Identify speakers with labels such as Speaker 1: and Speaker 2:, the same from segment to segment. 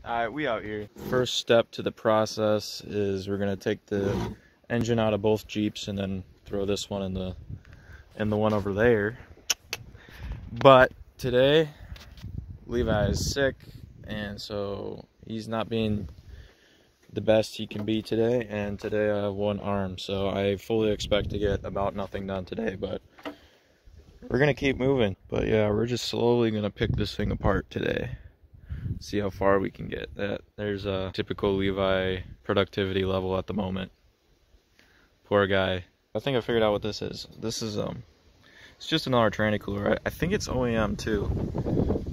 Speaker 1: Alright, we out here. First step to the process is we're gonna take the engine out of both Jeeps and then throw this one in the one over there. But today, Levi is sick, and so he's not being the best he can be today. And today I have one arm, so I fully expect to get about nothing done today. But we're gonna keep moving. But yeah, we're just slowly gonna pick this thing apart today. See how far we can get. There's a typical Levi productivity level at the moment. Poor guy. I think I figured out what this is. This is it's just another tranny cooler. I think it's OEM too.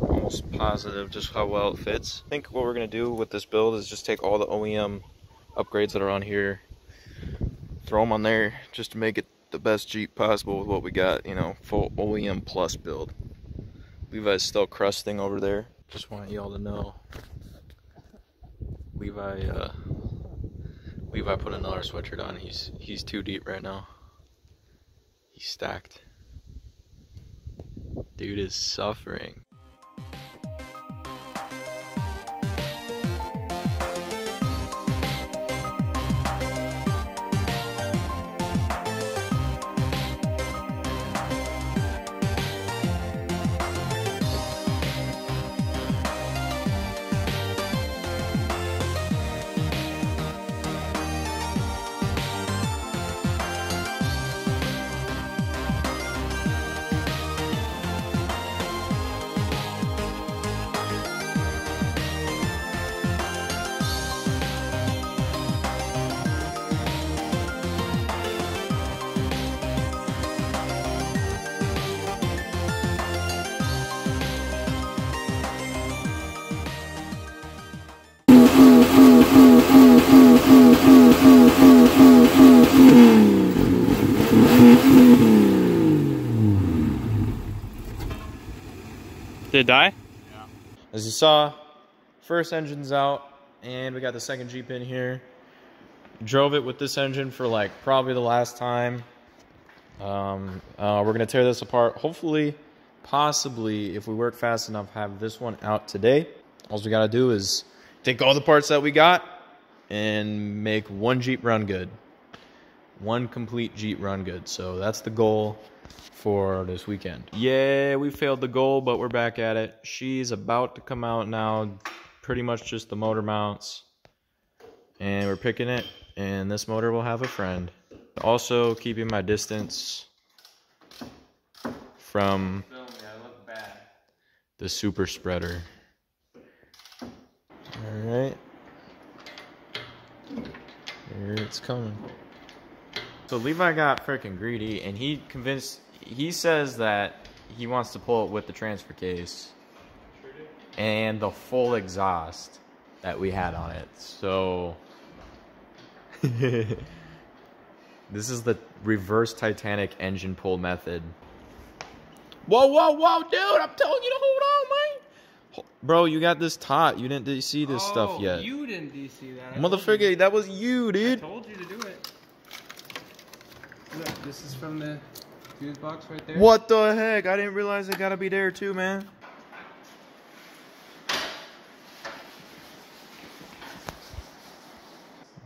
Speaker 1: Almost positive just how well it fits. I think what we're gonna do with this build is just take all the OEM upgrades that are on here, throw them on there just to make it the best Jeep possible with what we got. You know, full OEM plus build. Levi's still crusting over there. Just want y'all to know, Levi put another sweatshirt on. He's too deep right now. He's stacked. Dude is suffering. Did it die? Yeah. As you saw, first engine's out, and we got the second Jeep in here. Drove it with this engine for like probably the last time. We're gonna tear this apart. Hopefully, possibly, if we work fast enough, have this one out today. All we gotta do is take all the parts that we got and make one Jeep run good. One complete Jeep run good. So that's the goal for this weekend. Yeah, we failed the goal, but we're back at it. She's about to come out now. Pretty much just the motor mounts. And we're picking it, and this motor will have a friend. Also keeping my distance from the super spreader. Alright. Here it's coming. So Levi got freaking greedy, and he says that he wants to pull it with the transfer case and the full exhaust that we had on it. So this is the reverse Titanic engine pull method. Whoa, whoa, whoa, dude! I'm telling you to hold on, man. Bro, you got this taut. You didn't DC this stuff yet.
Speaker 2: You didn't DC that.
Speaker 1: Motherfucker, that was you, dude.
Speaker 2: I told you to do it. Look, this is from the fuse box right there.
Speaker 1: What the heck? I didn't realize it gotta be there too, man.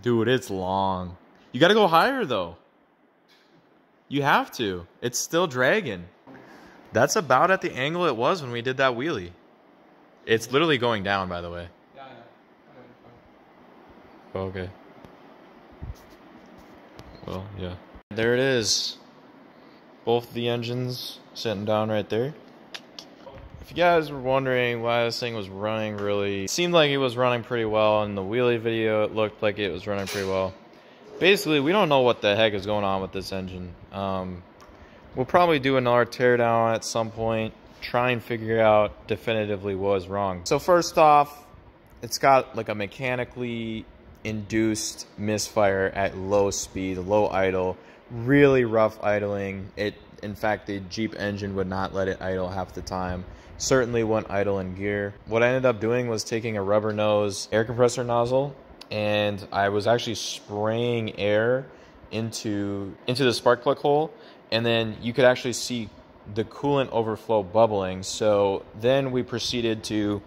Speaker 1: Dude, it's long. You gotta go higher though. You have to. It's still dragging. That's about at the angle it was when we did that wheelie. It's literally going down, by the way.
Speaker 2: Yeah,
Speaker 1: Oh, okay. Well, yeah. There it is. Both the engines sitting down right there. If you guys were wondering why this thing was running really... It seemed like it was running pretty well. In the wheelie video, it looked like it was running pretty well. Basically, we don't know what the heck is going on with this engine. We'll probably do another teardown at some point. Try and figure out definitively what was wrong. So first off, it's got like a mechanically induced misfire at low speed, low idle. Really rough idling. In fact, the Jeep engine would not let it idle half the time. Certainly wouldn't idle in gear. What I ended up doing was taking a rubber nose air compressor nozzle, and I was actually spraying air into the spark plug hole, and then you could actually see the coolant overflow bubbling. So then we proceeded to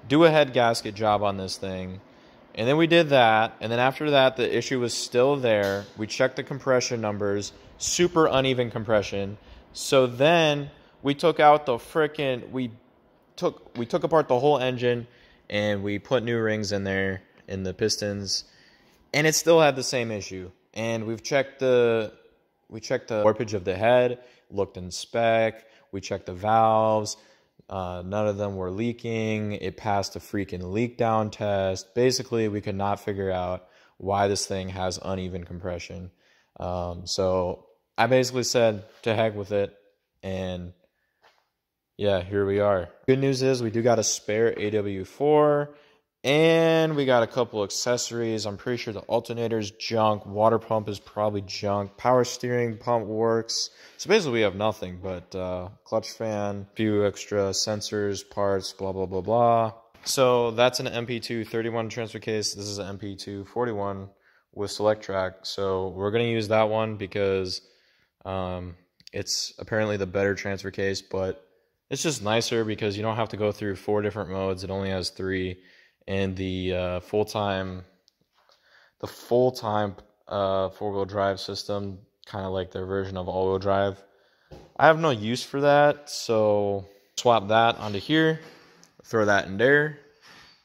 Speaker 1: do a head gasket job on this thing. And then we did that, and then after that, the issue was still there. We checked the compression numbers, super uneven compression. So then we took out the frickin', we took apart the whole engine, and we put new rings in there, in the pistons, and it still had the same issue. And we checked the warpage of the head, looked in spec, we checked the valves. None of them were leaking. It passed a freaking leak down test. Basically, we could not figure out why this thing has uneven compression. So I basically said, to heck with it. And yeah, here we are. Good news is we do got a spare AW4. And we got a couple accessories. I'm pretty sure the alternator's junk. Water pump is probably junk. Power steering pump works. So basically we have nothing but clutch fan, few extra sensors, parts, blah, blah, blah, blah. So that's an MP2 31 transfer case. This is an MP2 41 with Selec-Track. So we're going to use that one because it's apparently the better transfer case, but it's just nicer because you don't have to go through 4 different modes. It only has 3. And the full-time four-wheel drive system, kind of like their version of all-wheel drive. I have no use for that, so swap that onto here, throw that in there.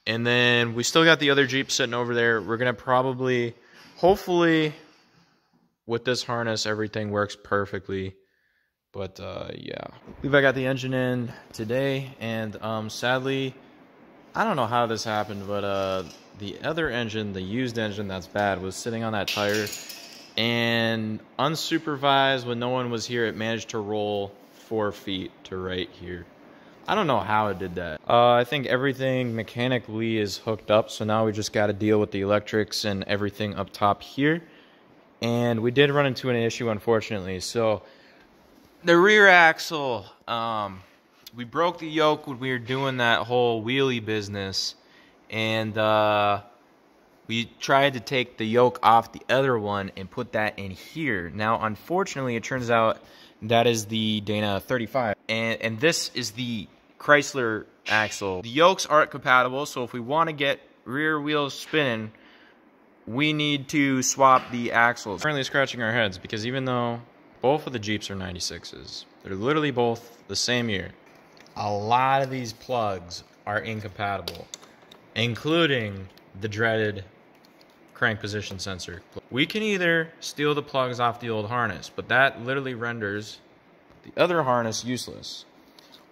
Speaker 1: And then we still got the other Jeep sitting over there. We're going to probably, hopefully, with this harness, everything works perfectly. But, yeah. I got the engine in today, and sadly, I don't know how this happened, but the other engine, the used engine that's bad, was sitting on that tire, and unsupervised, when no one was here, it managed to roll 4 feet to right here. I don't know how it did that. I think everything mechanically is hooked up, so now we just got to deal with the electrics and everything up top here. And we did run into an issue, unfortunately. So the rear axle, we broke the yoke when we were doing that whole wheelie business, and we tried to take the yoke off the other one and put that in here. Now, unfortunately, it turns out that is the Dana 35, and this is the Chrysler axle. The yokes aren't compatible, so if we want to get rear wheels spinning, we need to swap the axles. We're currently scratching our heads because even though both of the Jeeps are 96s, they're literally both the same year, a lot of these plugs are incompatible, including the dreaded crank position sensor. We can either steal the plugs off the old harness, but that literally renders the other harness useless,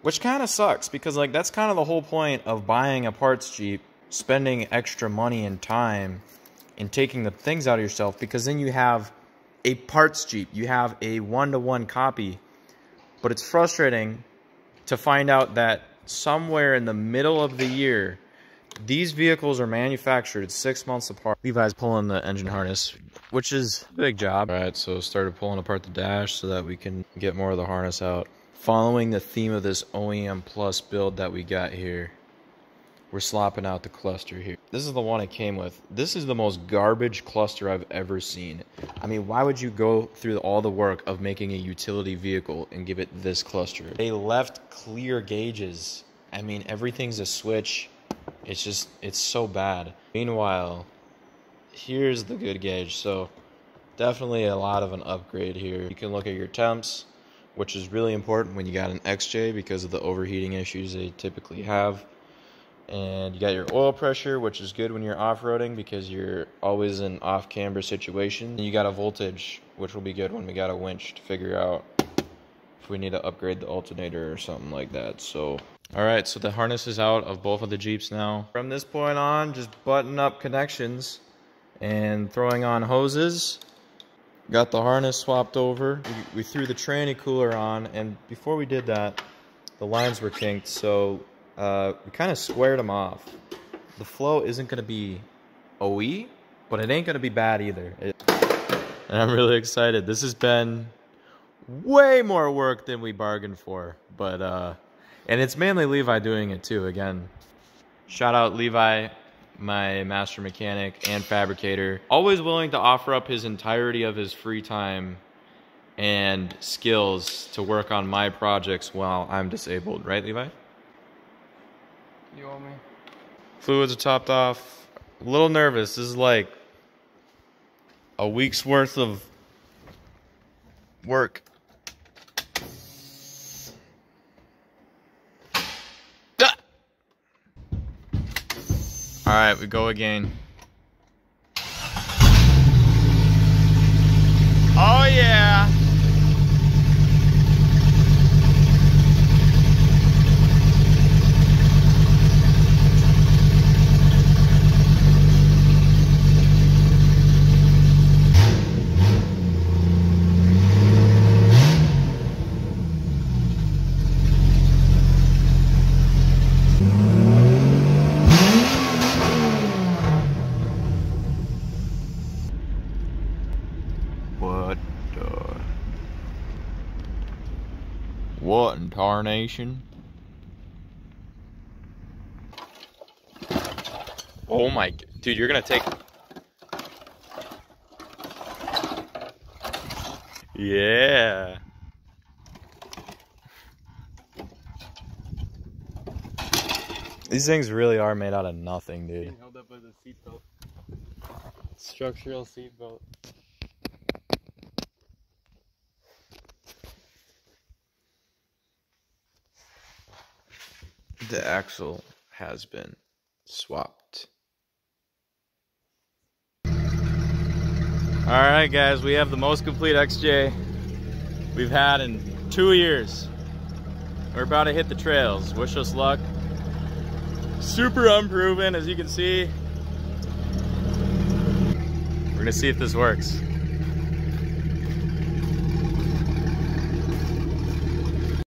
Speaker 1: which kind of sucks because like that's kind of the whole point of buying a parts Jeep, spending extra money and time and taking the things out of yourself, because then you have a parts Jeep, you have a one-to-one copy. But it's frustrating to find out that somewhere in the middle of the year, these vehicles are manufactured 6 months apart. Levi's pulling the engine harness, which is a big job. All right, so started pulling apart the dash so that we can get more of the harness out. Following the theme of this OEM Plus build that we got here, we're slopping out the cluster here. This is the one it came with. This is the most garbage cluster I've ever seen. I mean, why would you go through all the work of making a utility vehicle and give it this cluster? They left clear gauges. I mean, everything's a switch. It's just, it's so bad. Meanwhile, here's the good gauge. So definitely a lot of an upgrade here. You can look at your temps, which is really important when you got an XJ because of the overheating issues they typically have. And you got your oil pressure, which is good when you're off-roading because you're always in off-camber situation. And you got a voltage, which will be good when we got a winch to figure out if we need to upgrade the alternator or something like that. So, all right, so the harness is out of both of the Jeeps now. From this point on, just button up connections and throwing on hoses. Got the harness swapped over. We threw the tranny cooler on, and before we did that, the lines were kinked, so we kind of squared them off. The flow isn't going to be OE, but it ain't going to be bad either. And I'm really excited. This has been way more work than we bargained for, but and it's mainly Levi doing it too. Again, shout out Levi, my master mechanic and fabricator, always willing to offer up his entirety of his free time and skills to work on my projects while I'm disabled, right, Levi?
Speaker 2: You owe me.
Speaker 1: Fluids are topped off. A little nervous. This is like a week's worth of work. Ah! All right, we go again. Oh yeah. What in tarnation? Oh my, dude, you're gonna take. Yeah. These things really are made out of nothing, dude.
Speaker 2: Held up with a seatbelt. Structural seatbelt.
Speaker 1: The axle has been swapped. Alright guys, we have the most complete XJ we've had in 2 years. We're about to hit the trails. Wish us luck. Super unproven, as you can see. We're gonna see if this works.